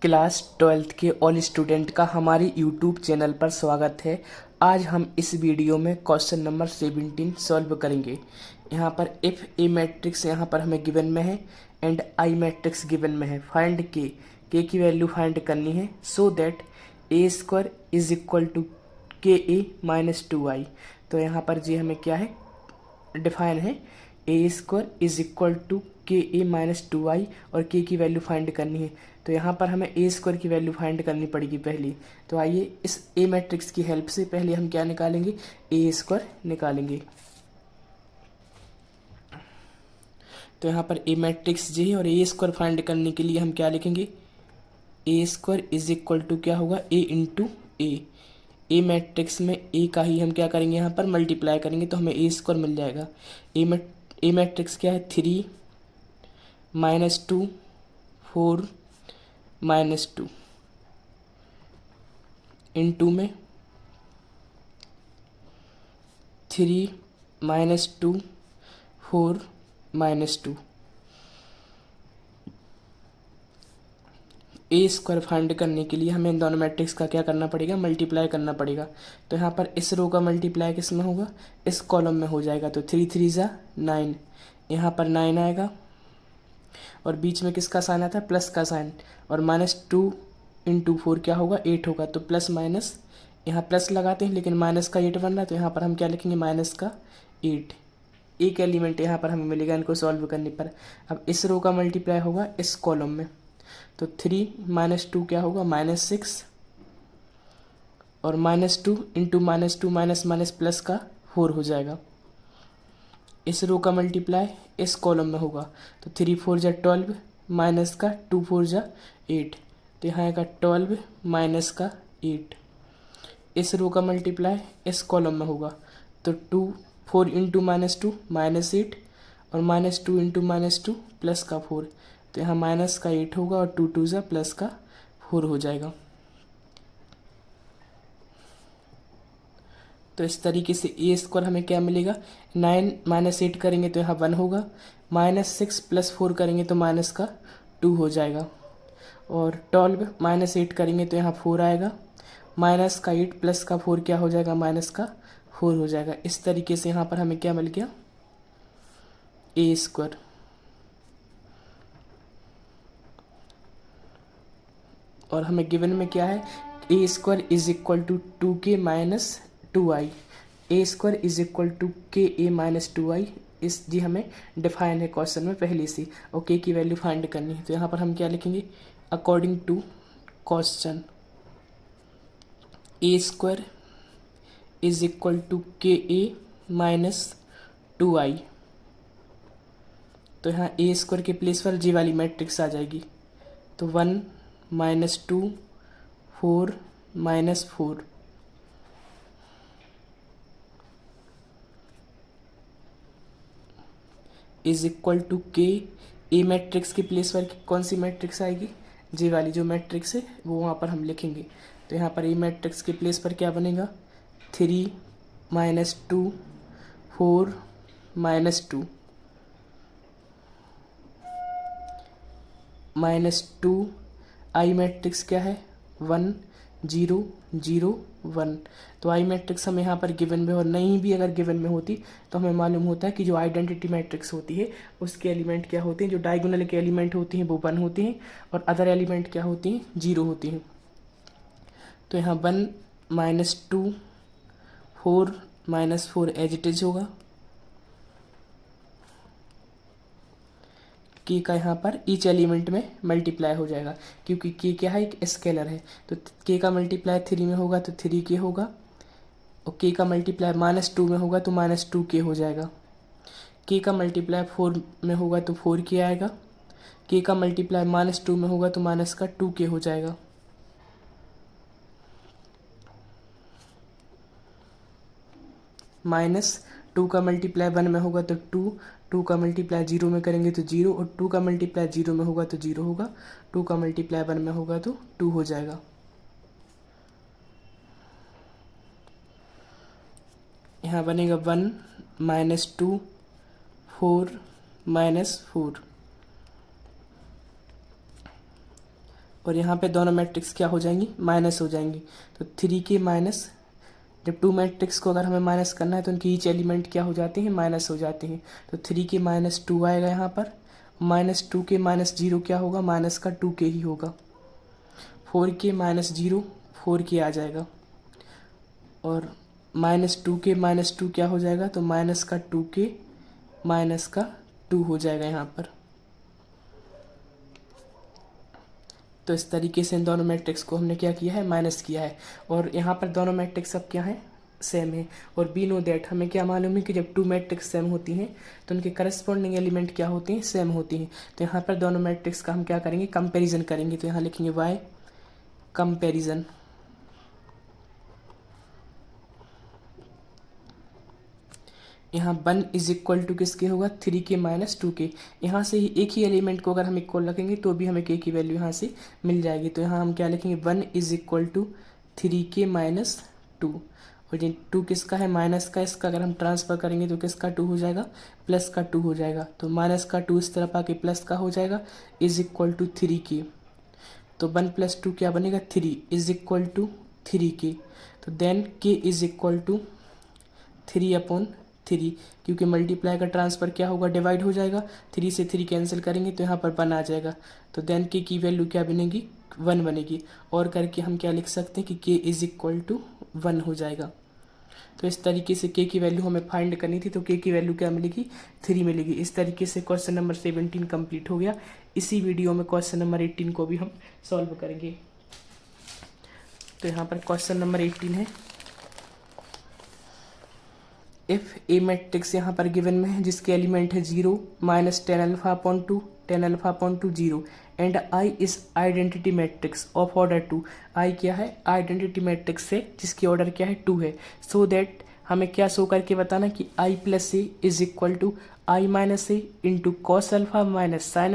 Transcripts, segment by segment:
Class 12th के all student का हमारे यूट्यूब चैनल पर स्वागत है। आज हम इस वीडियो में क्वेश्चन नंबर 17 सॉल्व करेंगे। यहाँ पर इफ़ ए मैट्रिक्स यहाँ पर हमें गिवन में है एंड आई मैट्रिक्स गिवन में है, फाइंड के की वैल्यू फाइंड करनी है so that a square is equal to के ए माइनस 2i। तो यहाँ पर जी हमें क्या है डिफाइन है, A square is equal to के ए माइनस 2i और के की वैल्यू फाइंड करनी है। तो यहाँ पर हमें ए स्क्वायर की वैल्यू फाइंड करनी पड़ेगी पहली। तो आइए इस ए मैट्रिक्स की हेल्प से पहले हम क्या निकालेंगे, ए स्क्वायर निकालेंगे। तो यहाँ पर ए मैट्रिक्स जी है और ए स्क्वायर फाइंड करने के लिए हम क्या लिखेंगे, ए स्क्वायर इज इक्वल टू क्या होगा, ए इंटू ए। ए मैट्रिक्स में ए का ही हम क्या करेंगे, यहाँ पर मल्टीप्लाई करेंगे तो हमें ए स्क्वायर मिल जाएगा। ए मैट्रिक्स क्या है, 3 -2 4 -2 इंटू में 3 -2 4 -2। ए स्क्वायर फाइंड करने के लिए हमें इन दोनों मैट्रिक्स का क्या करना पड़ेगा, मल्टीप्लाई करना पड़ेगा। तो यहाँ पर इस रो का मल्टीप्लाई किस में होगा, इस कॉलम में हो जाएगा। तो 3 3 ज़ा 9, यहाँ पर 9 आएगा और बीच में किसका साइन आता है, प्लस का साइन, और -2 इंटू 4 क्या होगा, 8 होगा। तो प्लस माइनस यहाँ प्लस लगाते हैं लेकिन माइनस का 8 बन रहा है, तो यहाँ पर हम क्या लिखेंगे, माइनस का 8। एक एलिमेंट यहाँ पर हमें मिलेगा इनको सॉल्व करने पर। अब इस रो का मल्टीप्लाई होगा इस कॉलम में, तो 3 -2 क्या होगा, -6, और -2 इंटू -2 माइनस माइनस प्लस का 4 हो जाएगा। इस रो का मल्टीप्लाई इस कॉलम में होगा, तो 3 4 जा 12 माइनस का 2 4 जा 8, तो यहाँ आएगा 12 माइनस का 8। इस रो का मल्टीप्लाई इस कॉलम में होगा, तो 4 इंटू -2 -8, और -2 इंटू -2 प्लस का 4, तो यहाँ माइनस का 8 होगा और 2 2 जा प्लस का 4 हो जाएगा। तो इस तरीके से ए स्क्वायर हमें क्या मिलेगा, 9 -8 करेंगे तो यहाँ 1 होगा, -6 + 4 करेंगे तो माइनस का 2 हो जाएगा, और 12 -8 करेंगे तो यहाँ 4 आएगा, माइनस का 8 प्लस का 4 क्या हो जाएगा, माइनस का 4 हो जाएगा। इस तरीके से यहाँ पर हमें क्या मिल गया, ए स्क्वायर। और हमें गिवन में क्या है, A square is equal to 2k minus 2i। A square is equal to के ए माइनस 2i, इस जी हमें डिफाइन है क्वेश्चन में पहले से, और के की वैल्यू फाइंड करनी है। तो यहाँ पर हम क्या लिखेंगे, according to question a square is equal to के ए माइनस 2i। तो यहाँ ए स्क्वायर के प्लेस पर जी वाली मैट्रिक्स आ जाएगी, तो 1 -2 4 -4 इज इक्वल टू के। ए मैट्रिक्स के प्लेस पर कौन सी मैट्रिक्स आएगी, जे वाली जो मैट्रिक्स है वो वहाँ पर हम लिखेंगे। तो यहाँ पर ए मैट्रिक्स के प्लेस पर क्या बनेगा, 3 -2 4 -2 -2। आई मैट्रिक्स क्या है, 1 0 0 1। तो आई मैट्रिक्स हमें यहाँ पर गिवन में, और नहीं भी अगर गिवन में होती तो हमें मालूम होता है कि जो आइडेंटिटी मैट्रिक्स होती है उसके एलिमेंट क्या होते हैं, जो डायगोनल के एलिमेंट होती हैं वो 1 होती हैं, और अदर एलिमेंट क्या होती हैं, 0 होती हैं। तो यहाँ 1 -2 4 -4 एज इट इज होगा। के का यहाँ पर ईच एलिमेंट में मल्टीप्लाई हो जाएगा, क्योंकि के क्या है, एक स्केलर है। तो के का मल्टीप्लाई 3 में होगा तो 3k होगा, और के का मल्टीप्लाई -2 में होगा तो -2k हो जाएगा। के का मल्टीप्लाई 4 में होगा तो 4k आएगा, के का मल्टीप्लाई -2 में होगा तो माइनस का 2k हो जाएगा। -2 का मल्टीप्लाई 1 में होगा तो 2, 2 का मल्टीप्लाई 0 में करेंगे तो 0, और 2 का मल्टीप्लाई 0 में होगा तो 0 होगा, 2 का मल्टीप्लाई 1 में होगा तो 2 हो जाएगा। यहाँ बनेगा 1 -2 4 -4। और यहाँ पे दोनों मैट्रिक्स क्या हो जाएंगी, माइनस हो जाएंगी। तो 3k माइनस, जब टू मैट्रिक्स को अगर हमें माइनस करना है तो उनके ईच एलिमेंट क्या हो जाते हैं, माइनस हो जाते हैं। तो 3k माइनस 2 आएगा यहाँ पर, माइनस 2k माइनस 0 क्या होगा, माइनस का 2k ही होगा। 4k माइनस 0 4k आ जाएगा, और -2k माइनस 2 क्या हो जाएगा, तो माइनस का 2k माइनस का 2 हो जाएगा यहाँ पर। तो इस तरीके से इन दोनों मैट्रिक्स को हमने क्या किया है, माइनस किया है। और यहाँ पर दोनों मैट्रिक्स अब क्या है, सेम है। और बी नो दैट हमें क्या मालूम है कि जब टू मैट्रिक्स सेम होती हैं तो उनके करस्पॉन्डिंग एलिमेंट क्या होते हैं, सेम होती हैं। तो यहाँ पर दोनों मैट्रिक्स का हम क्या करेंगे, कंपेरिजन करेंगे। तो यहाँ लिखेंगे वाई कंपेरिजन। यहाँ 1 इज इक्वल टू किसके होगा, 3k माइनस 2k। यहाँ से ही एक ही एलिमेंट को अगर हम इक्वल रखेंगे तो भी हमें k की वैल्यू यहाँ से मिल जाएगी। तो यहाँ हम क्या लिखेंगे, 1 is equal to 3k minus 2। और ये 2 किसका है, माइनस का, इसका अगर हम ट्रांसफर करेंगे तो किसका 2 हो जाएगा, प्लस का 2 हो जाएगा। तो माइनस का 2 इस तरफ आके प्लस का हो जाएगा, इज इक्वल टू 3k। तो 1 प्लस 2 क्या बनेगा, 3 इज इक्वल टू 3k। तो then k is equal to 3/3, क्योंकि मल्टीप्लाई का ट्रांसफर क्या होगा, डिवाइड हो जाएगा। 3 से 3 कैंसिल करेंगे तो यहाँ पर 1 आ जाएगा। तो देन के की वैल्यू क्या बनेगी, 1 बनेगी। और करके हम क्या लिख सकते हैं कि के इज इक्वल टू 1 हो जाएगा। तो इस तरीके से के की वैल्यू हमें फाइंड करनी थी, तो के की वैल्यू क्या मिलेगी, 3 मिलेगी। इस तरीके से क्वेश्चन नंबर 17 कंप्लीट हो गया। इसी वीडियो में क्वेश्चन नंबर 18 को भी हम सॉल्व करेंगे। तो यहाँ पर क्वेश्चन नंबर 18 है, इफ ए मैट्रिक्स यहाँ पर गिवन में है जिसके एलिमेंट है 0 minus 10α/2 10α/2 0 and I is identity matrix of order 2। I क्या है, आइडेंटिटी मैट्रिक्स है जिसकी ऑर्डर क्या है, 2 है। सो दैट हमें क्या शो करके बताना कि I plus A is equal to I minus A into cos alpha minus sine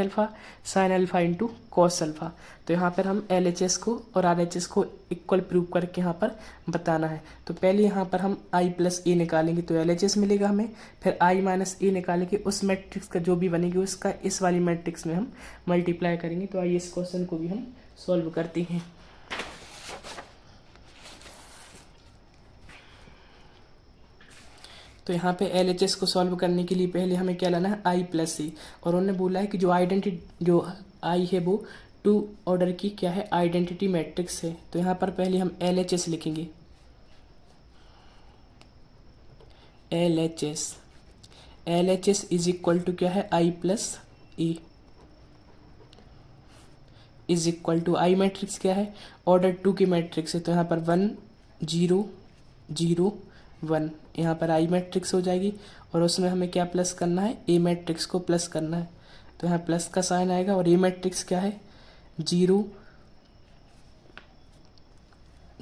alpha into cos alpha. तो यहाँ पर हम एल एच एस को और आर एच एस को इक्वल प्रूव करके यहाँ पर बताना है। तो पहले यहाँ पर हम आई प्लस ए निकालेंगे तो एल एच एस मिलेगा हमें, फिर आई माइनस ए निकालेंगे, उस मैट्रिक्स का जो भी बनेगी उसका इस वाली मैट्रिक्स में हम मल्टीप्लाई करेंगे। तो आइए इस क्वेश्चन को भी हम सॉल्व करते हैं। तो यहाँ पे एल एच एस को सॉल्व करने के लिए पहले हमें क्या लाना है, आई प्लस ए। और उन्होंने बोला है कि जो आइडेंटिटी जो आई है वो 2 ऑर्डर की क्या है, आइडेंटिटी मैट्रिक्स है। तो यहाँ पर पहले हम एल एच एस लिखेंगे, L H S is equal to क्या है, I plus A is equal to I matrix क्या है, ऑर्डर 2 की मैट्रिक्स है। तो यहाँ पर 1 0 0 1 यहाँ पर आई मैट्रिक्स हो जाएगी। और उसमें हमें क्या प्लस करना है, ए मैट्रिक्स को प्लस करना है। तो यहाँ प्लस का साइन आएगा। और ए मैट्रिक्स क्या है, 0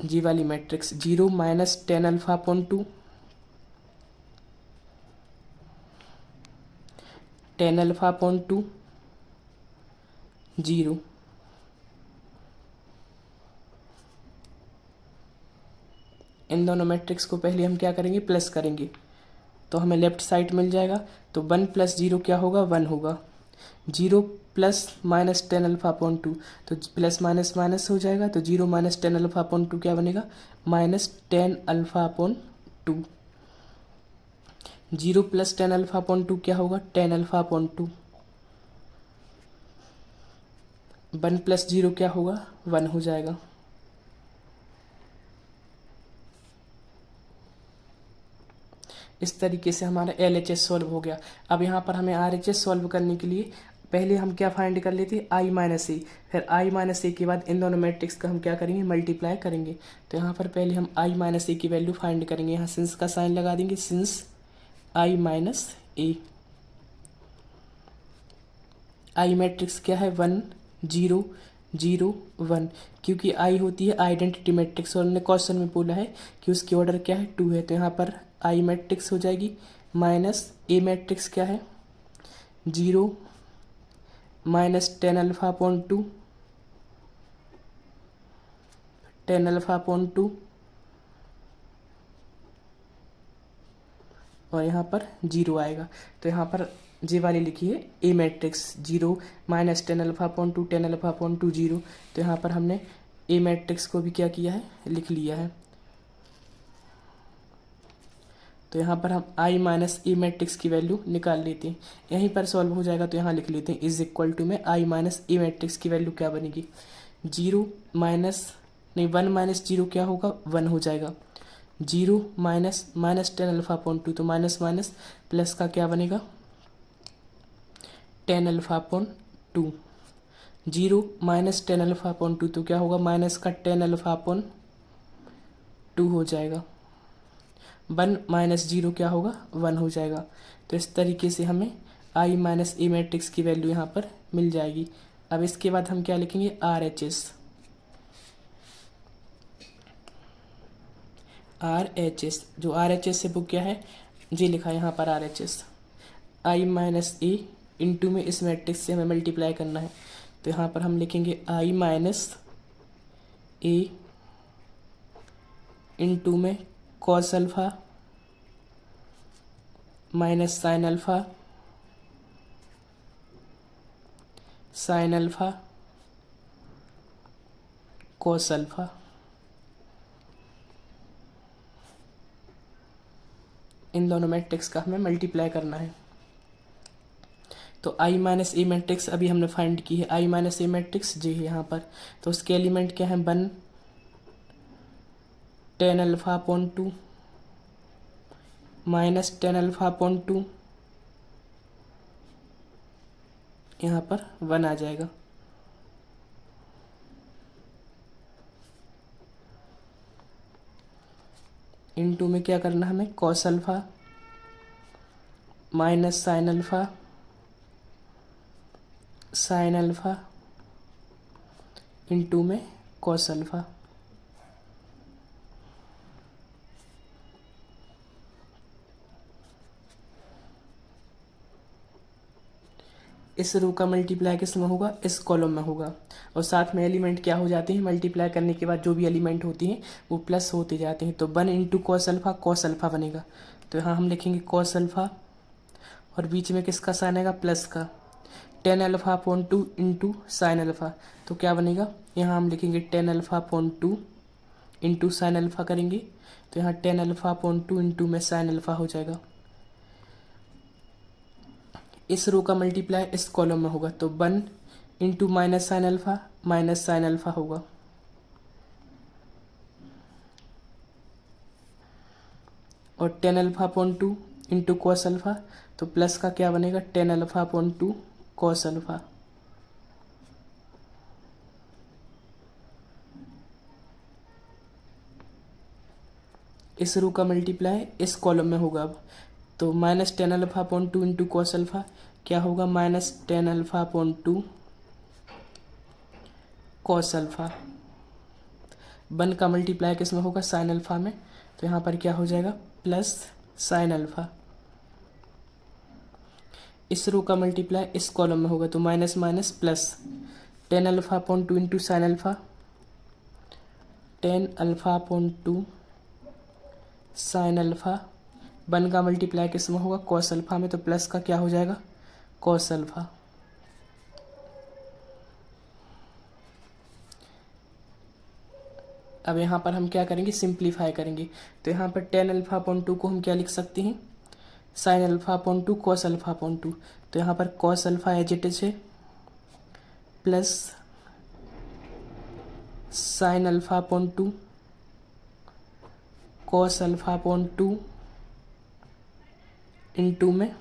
जी वाली मैट्रिक्स 0 माइनस 10α/2 10α/2 0। इन दोनों मैट्रिक्स को पहले हम क्या करेंगे, प्लस करेंगे। तो हमें लेफ्ट साइड मिल जाएगा। तो 1 प्लस 0 क्या होगा, 1 होगा। 0 प्लस माइनस 10α/2, तो प्लस माइनस माइनस हो जाएगा। तो 0 माइनस 10α/2 क्या बनेगा, माइनस 10α/2। 0 प्लस 10α/2 क्या होगा, 10α/2। 1 प्लस 0 क्या होगा, 1 हो जाएगा। इस तरीके से हमारा एल एच एस सॉल्व हो गया। अब यहाँ पर हमें आर एच एस सॉल्व करने के लिए पहले हम क्या फाइंड कर लेते, आई माइनस ए। फिर आई माइनस ए के बाद इन दोनों मैट्रिक्स का हम क्या करेंगे, मल्टीप्लाई करेंगे। तो यहाँ पर पहले हम आई माइनस ए की वैल्यू फाइंड करेंगे। यहाँ सिंस का साइन लगा देंगे, since I minus A. I matrix क्या है, 1 0 0 1, क्योंकि आई होती है आइडेंटिटी मैट्रिक्स। और हमने क्वेश्चन में बोला है कि उसकी ऑर्डर क्या है, 2 है। तो यहाँ पर आई मैट्रिक्स हो जाएगी माइनस ए मैट्रिक्स क्या है, 0 माइनस 10α/2 10α/2 और यहाँ पर 0 आएगा। तो यहाँ पर जे वाली लिखी है A matrix 0 minus tan alpha upon 2 tan alpha upon 2 0। तो यहाँ पर हमने ए मैट्रिक्स को भी क्या किया है, लिख लिया है। तो यहाँ पर हम आई माइनस ए मैट्रिक्स की वैल्यू निकाल लेते हैं, यहीं पर सॉल्व हो जाएगा। तो यहाँ लिख लेते हैं इज इक्वल टू में आई माइनस ए मैट्रिक्स की वैल्यू क्या बनेगी, 0 माइनस नहीं 1 माइनस 0 क्या होगा, 1 हो जाएगा। 0 minus minus tan alpha upon 2 तो माइनस माइनस प्लस का क्या बनेगा, ten alpha upon 2। 0 minus tan alpha upon 2 तो क्या होगा, माइनस का टेन अल्फा अपॉन 2 हो जाएगा। 1 माइनस 0 क्या होगा, 1 हो जाएगा। तो इस तरीके से हमें आई माइनस ए मैट्रिक्स की वैल्यू यहाँ पर मिल जाएगी। अब इसके बाद हम क्या लिखेंगे, are H S. Are H S, जो आर एच एस से बुक क्या है, जी लिखा है यहाँ पर are H S. I minus A into में इस मैट्रिक्स से हमें मल्टीप्लाई करना है। तो यहाँ पर हम लिखेंगे आई माइनस ए इंटू में cos alpha minus sine alpha sine alpha cos alpha. इन दोनों मैट्रिक्स का हमें मल्टीप्लाई करना है। तो आई माइनस ए मैट्रिक्स अभी हमने फाइंड की है, आई माइनस ए मैट्रिक्स जी है यहाँ पर। तो उसके एलिमेंट क्या है, 1 ten alpha upon 2 minus tan alpha upon 2, यहाँ पर 1 आ जाएगा। इनटू में क्या करना हमें, cos alpha minus sine alpha sine alpha into में कॉस अल्फा। इस रो का मल्टीप्लाई किस में होगा, इस कॉलम में होगा। और साथ में एलिमेंट क्या हो जाते हैं, मल्टीप्लाई करने के बाद जो भी एलिमेंट होती हैं वो प्लस होते जाते हैं। तो 1 इंटू कॉस अल्फा बनेगा। तो यहाँ हम लिखेंगे कॉस अल्फा और बीच में किसका साइन आएगा, प्लस का। Ten alpha upon 2 into sine alpha, तो क्या बनेगा, यहाँ हम लिखेंगे ten alpha upon 2 into sine alpha करेंगे। तो यहाँ टेन अल्फा अपॉन 2 इंटू में साइन अल्फा हो जाएगा। इस रो का मल्टीप्लाई इस कॉलम में होगा। तो 1 इंटू माइनस साइन अल्फा होगा। और ten alpha upon 2 into cos alpha, तो प्लस का क्या बनेगा, ten alpha upon 2 cos alpha. इस रो का मल्टीप्लाई इस कॉलम में होगा अब। तो minus tan alpha upon 2 into cos alpha क्या होगा, minus tan alpha upon 2 cos alpha. 1 का मल्टीप्लाई किस में होगा, साइन अल्फा में। तो यहाँ पर क्या हो जाएगा, प्लस साइन अल्फा। इस रो का मल्टीप्लाई इस कॉलम में होगा। तो minus minus plus, tan alpha upon 2 into sine alpha, ten alpha upon 2 sine alpha. 1 का मल्टीप्लाई किस में होगा, कॉस अल्फा में। तो प्लस का क्या हो जाएगा, कॉस अल्फा। अब यहाँ पर हम क्या करेंगे, सिंप्लीफाई करेंगे। तो यहाँ पर टेन अल्फा अपॉन 2 को हम क्या लिख सकते हैं, sine alpha upon 2 cos alpha upon 2। तो यहाँ पर cos alpha as it is है, plus sine alpha upon 2 cos alpha upon 2 into में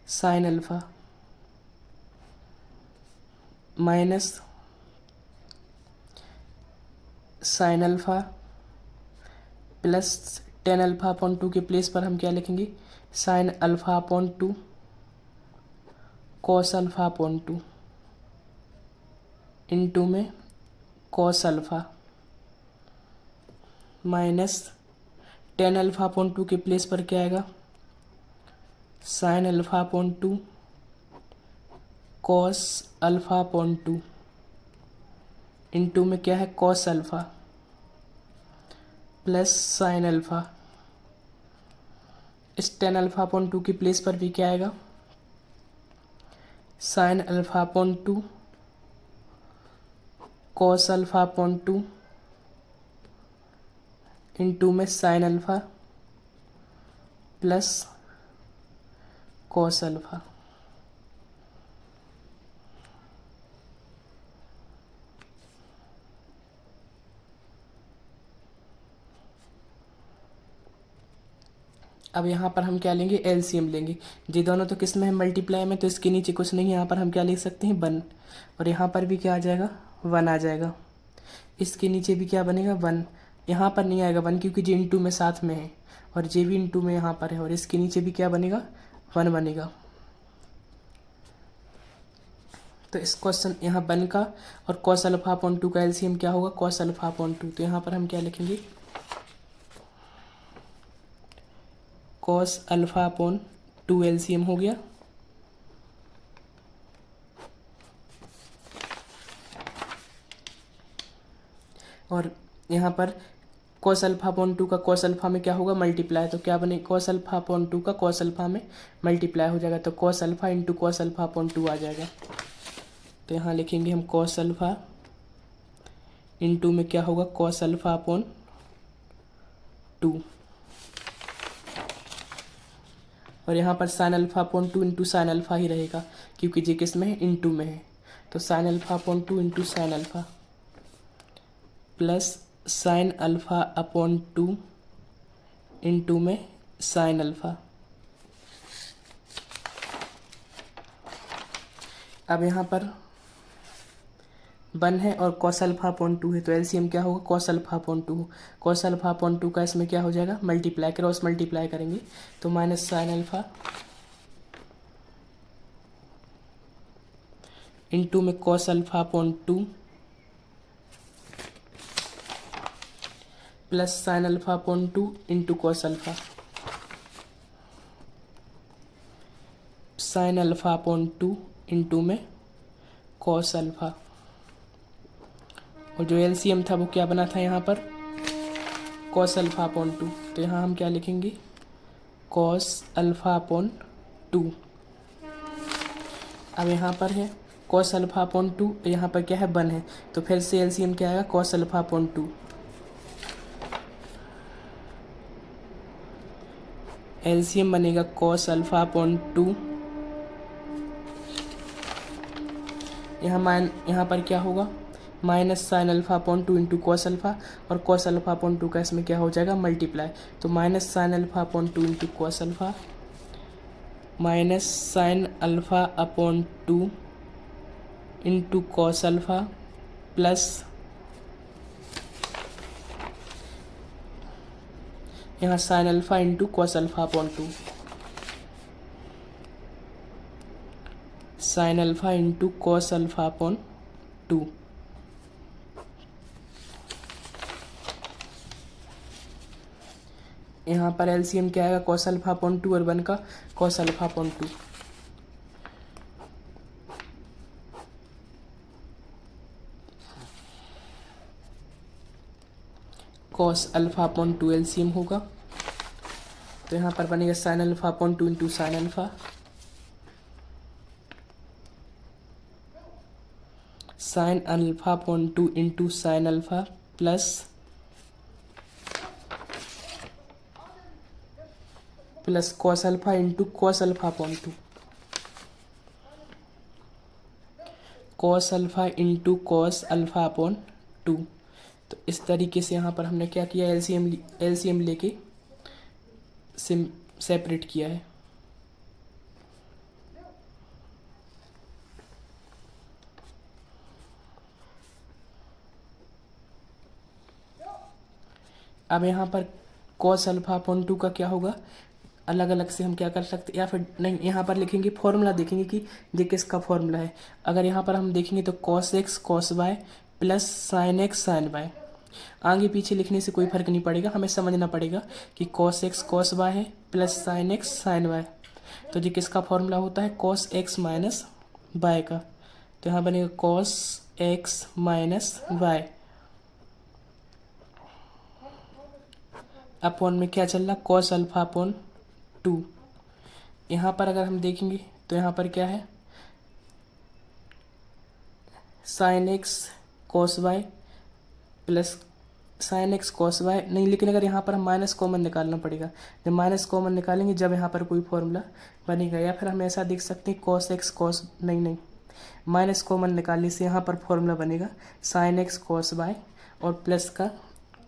sine alpha minus sine alpha plus tan alpha upon 2 के प्लेस पर हम क्या लिखेंगे, sine alpha upon 2 cos alpha upon 2 into में cos alpha minus tan alpha upon 2 के place पर क्या आएगा, sine alpha upon 2 cos alpha upon 2 into में क्या है, cos alpha plus sine alpha इस टेन अल्फा अपॉन टू की प्लेस पर भी क्या आएगा, sine alpha upon two cos alpha upon two into में sine alpha plus cos alpha. अब यहाँ पर हम क्या लेंगे, एलसीएम लेंगे। ये दोनों तो किस में है, मल्टीप्लाई में, तो इसके नीचे कुछ नहीं है, यहाँ पर हम क्या लिख सकते हैं, 1। और यहाँ पर भी क्या आ जाएगा, 1 आ जाएगा। इसके नीचे भी क्या बनेगा, 1। यहाँ पर नहीं आएगा 1 क्योंकि जे इंटू में साथ में है और जे भी इंटू में यहाँ पर है, और इसके नीचे भी क्या बनेगा, 1 बनेगा। तो इस क्वेश्चन यहाँ 1 का और कॉस अल्फा अपॉन 2 का एलसीएम क्या होगा, कॉस अल्फा अपॉन 2। तो यहाँ पर हम क्या लिखेंगे, कॉस अल्फा अपॉन 2 एलसीएम हो गया। और यहाँ पर कॉस अल्फा अपॉन 2 का कॉस अल्फा में क्या होगा, मल्टीप्लाई। तो क्या बने, कॉस अल्फा अपॉन 2 का कॉस अल्फा में मल्टीप्लाई हो जाएगा, तो cos alpha into cos alpha upon 2 आ जाएगा। तो यहाँ लिखेंगे हम कॉस अल्फा इंटू में क्या होगा, कॉस अल्फा अपॉन 2। और यहाँ पर sine alpha upon 2 into sine alpha ही रहेगा क्योंकि जे किस में है, इंटू में है। तो sign alpha upon 2 into sine alpha plus sine alpha upon 2 into में साइन अल्फा। अब यहाँ पर 1 है और कॉस अल्फा अपॉन 2 है, तो एलसीएम क्या होगा, cos alpha upon 2। Cos alpha upon 2 का इसमें क्या हो जाएगा, मल्टीप्लाई, क्रॉस मल्टीप्लाई करेंगे तो माइनस साइन अल्फा इंटू में cos alpha upon 2 plus sine alpha upon 2 into cos alpha, sine alpha upon 2 into में कॉस अल्फा। और जो एलसीएम था वो क्या बना था यहाँ पर, कॉस अल्फा अपॉन 2। तो यहाँ हम क्या लिखेंगे, कॉस अल्फा अपॉन 2। अब यहाँ पर है कॉस अल्फा अपॉन 2, यहाँ पर क्या है, 1 है, तो फिर से एलसीएम क्या आएगा, कॉस अल्फा अपॉन 2। एलसीएम बनेगा कॉस अल्फा अपॉन 2। यहाँ पर क्या होगा, minus sine alpha upon 2 into cos alpha, और कॉस अल्फा अपॉन 2 का इसमें क्या हो जाएगा, मल्टीप्लाई। तो minus sine alpha upon 2 into cos alpha minus sine alpha upon 2 into cos alpha plus यहाँ sine alpha into cos alpha upon 2, sine alpha into cos alpha upon 2। यहाँ पर LCM क्या आएगा, कॉस अल्फा अपॉन 2 और 1 का cos alpha upon 2। Cos alpha upon 2 LCM होगा, तो यहाँ पर बनेगा sign alpha upon 2 into sine alpha, sine alpha upon 2 into sine alpha plus cos alpha into cos alpha upon 2, cos alpha into cos alpha upon 2। तो इस तरीके से यहाँ पर हमने क्या किया, एलसीएम लेके सेपरेट किया है। अब यहाँ पर कॉस अल्फा अपॉन 2 का क्या होगा, अलग अलग से हम क्या कर सकते हैं, या फिर नहीं, यहाँ पर लिखेंगे फॉर्मूला, देखेंगे कि ये किसका फॉर्मूला है। अगर यहाँ पर हम देखेंगे तो cos x cos y plus sine x sine y. आगे पीछे लिखने से कोई फर्क नहीं पड़ेगा, हमें समझना पड़ेगा कि कॉस एक्स कॉस वाई है plus sine x sine y. तो ये किसका फॉर्मूला होता है, कॉस एक्स माइनस वाई का। तो यहाँ बनेगा cos x minus y upon में क्या चल रहा, कॉस अल्फा अपॉन 2। यहाँ पर अगर हम देखेंगे तो यहाँ पर क्या है, sine x cos y plus sine x cos y नहीं, लेकिन अगर यहाँ पर हम माइनस कॉमन निकालना पड़ेगा। जब माइनस कॉमन निकालेंगे जब यहाँ पर कोई फॉर्मूला बनेगा, या फिर हम ऐसा देख सकते हैं कॉस एक्स कॉस नहीं, माइनस कॉमन निकालने से यहाँ पर फॉर्मूला बनेगा साइन एक्स कॉस वाई और प्लस का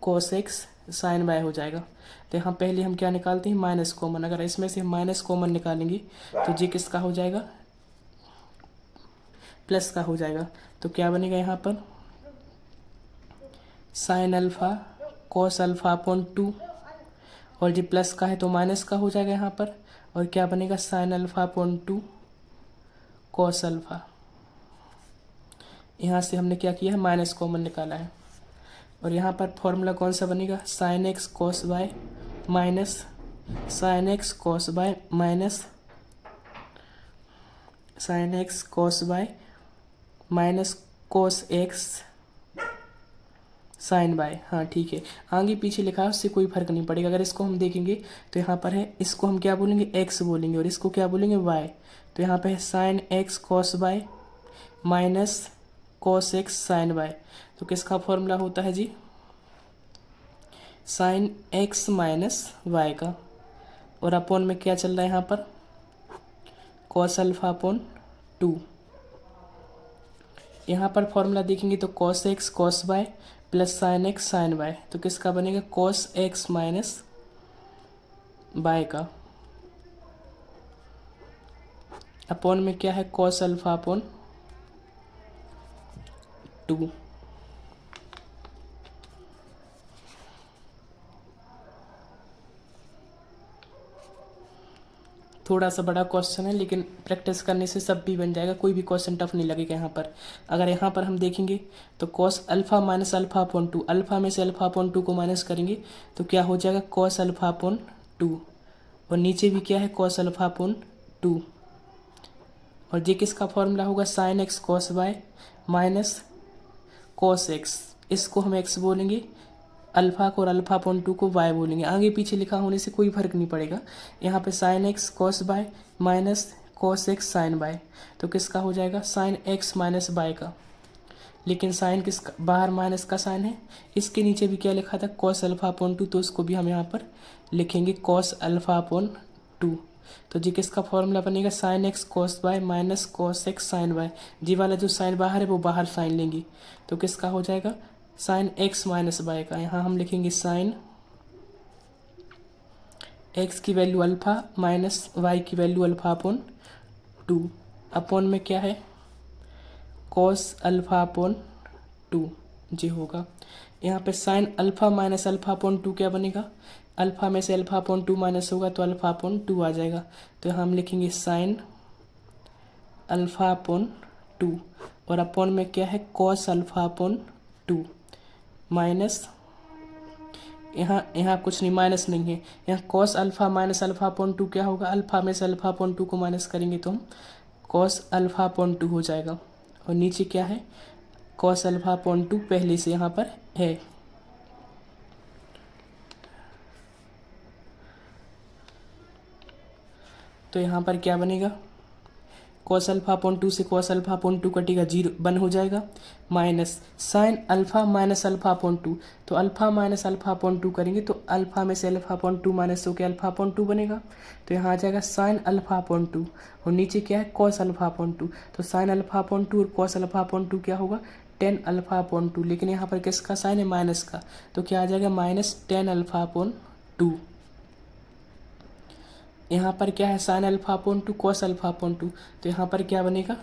कॉस एक्स साइन वाई हो जाएगा। तो यहाँ पहले हम क्या निकालते हैं, माइनस कॉमन। अगर इसमें से हम माइनस कॉमन निकालेंगे तो जी किसका हो जाएगा, प्लस का हो जाएगा। तो क्या बनेगा यहाँ पर sine alpha cos alpha upon 2, और जी प्लस का है तो माइनस का हो जाएगा यहाँ पर, और क्या बनेगा sign alpha upon 2 cos alpha. यहाँ से हमने क्या किया है, माइनस कॉमन निकाला है। और यहाँ पर फॉर्मूला कौन सा बनेगा, sine x cos Y minus sine x cos Y minus sine x cos Y minus cos x sine by. हाँ ठीक है, आगे पीछे लिखा है उससे कोई फर्क नहीं पड़ेगा। अगर इसको हम देखेंगे तो यहाँ पर है, इसको हम क्या बोलेंगे, एक्स बोलेंगे, और इसको क्या बोलेंगे, वाई। तो यहाँ पे है sine x cos Y minus cos x sine y. तो किसका फॉर्मूला होता है जी, साइन एक्स माइनस वाई का, और अपॉन में क्या चल रहा है यहाँ पर, कॉस अल्फा अपॉन 2। यहाँ पर फॉर्मूला देखेंगे तो cos x cos y plus sine x sine y, तो किसका बनेगा, कॉस एक्स माइनस वाई का, अपॉन में क्या है, कॉस अल्फा अपॉन 2। थोड़ा सा बड़ा क्वेश्चन है, लेकिन प्रैक्टिस करने से सब भी बन जाएगा, कोई भी क्वेश्चन टफ नहीं लगेगा यहाँ पर। अगर यहाँ पर हम देखेंगे तो cos alpha minus alpha upon 2, alpha में से अल्फा अपॉन 2 को माइनस करेंगे तो क्या हो जाएगा, कॉस अल्फा अपॉन 2, और नीचे भी क्या है, कॉस अल्फा अपॉन 2, और जे किसका फॉर्मूला होगा, sine x cos Y minus cos x, इसको हम एक्स बोलेंगे, अल्फा को और अल्फा अपॉन 2 को वाई बोलेंगे। आगे पीछे लिखा होने से कोई फर्क नहीं पड़ेगा। यहाँ पे sine x cos Y minus cos x sine y, तो किसका हो जाएगा, साइन एक्स माइनस वाई का, लेकिन साइन किसका, बाहर माइनस का साइन है। इसके नीचे भी क्या लिखा था, कॉस अल्फा अपॉन 2, तो उसको भी हम यहाँ पर लिखेंगे कॉस अल्फा अपॉन 2। तो जी किसका फॉर्मूला बनेगा, sine x cos Y minus cos x sine Y. जी वाला जो साइन बाहर है वो बाहर साइन लेंगे, तो किसका हो जाएगा, साइन एक्स माइनस वाई का। यहाँ हम लिखेंगे साइन एक्स की वैल्यू अल्फा माइनस वाई की वैल्यू अल्फा अपॉन 2, अपॉन में क्या है, कॉस अल्फा अपॉन 2 जी होगा। यहाँ पे sign alpha minus alpha upon 2 क्या बनेगा, अल्फा में से अल्फा अपॉन 2 माइनस होगा तो अल्फा अपॉन 2 आ जाएगा। तो यहाँ हम लिखेंगे साइन अल्फा अपॉन 2, और अपॉन में क्या है, कॉस अल्फा अपॉन 2 माइनस, यहाँ कुछ नहीं, माइनस नहीं है, यहाँ cos alpha minus alpha upon 2 क्या होगा, अल्फा में से अल्फा अपॉन 2 को माइनस करेंगे तो हम कॉस अल्फा अपॉन 2 हो जाएगा, और नीचे क्या है, कॉस अल्फा अपॉन 2 पहले से यहाँ पर है। तो यहाँ पर क्या बनेगा, कॉस अल्फा अपॉन 2 से कॉस अल्फा अपॉन 2 कटेगा, 0 1 हो जाएगा, minus sine alpha minus alpha upon 2, तो अल्फा माइनस अल्फा अपॉन 2 करेंगे तो अल्फा में से अल्फा अपॉन 2 माइनस होकर अल्फा अपॉन 2 बनेगा। तो यहाँ आ जाएगा साइन अल्फा अपॉन 2, और नीचे क्या है, कॉस अल्फा अपॉन 2, तो साइन अल्फा अपॉन 2 और कॉस अल्फा अपॉन 2 क्या होगा, टेन अल्फा अपॉन 2, लेकिन यहाँ पर किसका साइन है, माइनस का, तो क्या आ जाएगा, माइनस 10 अल्फा अपॉन 2। यहाँ पर क्या है, sign alpha upon 2 cos alpha upon 2, तो यहाँ पर क्या बनेगा,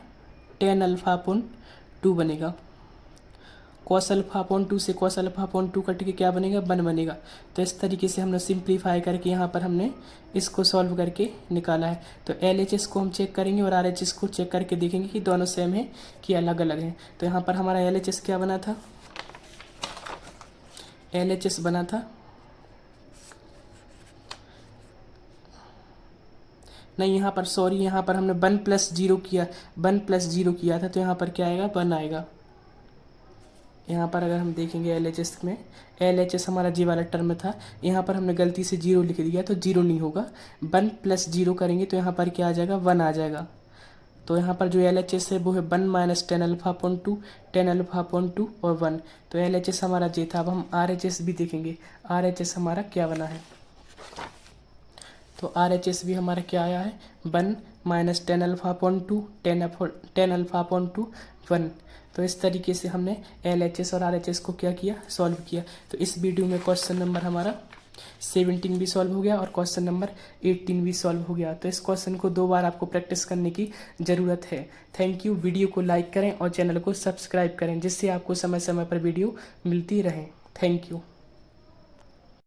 10 अल्फा अपॉन 2 बनेगा। कॉस अल्फा अपॉन 2 से कॉस अल्फा अपॉन 2 कट के क्या बनेगा, 1 बनेगा। तो इस तरीके से हमने सिंप्लीफाई करके यहाँ पर हमने इसको सॉल्व करके निकाला है। तो LHS को हम चेक करेंगे और RHS को चेक करके देखेंगे कि दोनों सेम है कि अलग अलग हैं। तो यहाँ पर हमारा LHS क्या बना था, LHS बना था, नहीं यहाँ पर सॉरी, यहाँ पर हमने 1 + 0 किया, 1 + 0 किया था, तो यहाँ पर क्या आएगा, 1 आएगा। यहाँ पर अगर हम देखेंगे LHS में, LHS हमारा जी वाला टर्म था, यहाँ पर हमने गलती से 0 लिख दिया तो 0 नहीं होगा। 1 + 0 करेंगे तो यहाँ पर क्या आ जाएगा, 1 आ जाएगा। तो यहाँ पर जो LHS है वो है 1 - tan alpha upon 2, tan alpha upon 2 और 1। तो LHS हमारा जे था। अब हम RHS भी देखेंगे, RHS हमारा क्या बना है। तो RHS भी हमारा क्या आया है, 1 - tan alpha upon 2, tan alpha upon 2, 1। तो इस तरीके से हमने LHS और RHS को क्या किया, सॉल्व किया। तो इस वीडियो में क्वेश्चन नंबर हमारा 17 भी सॉल्व हो गया और क्वेश्चन नंबर 18 भी सॉल्व हो गया। तो इस क्वेश्चन को 2 बार आपको प्रैक्टिस करने की ज़रूरत है। Thank you. वीडियो को लाइक करें और चैनल को सब्सक्राइब करें, जिससे आपको समय समय पर वीडियो मिलती रहे। Thank you.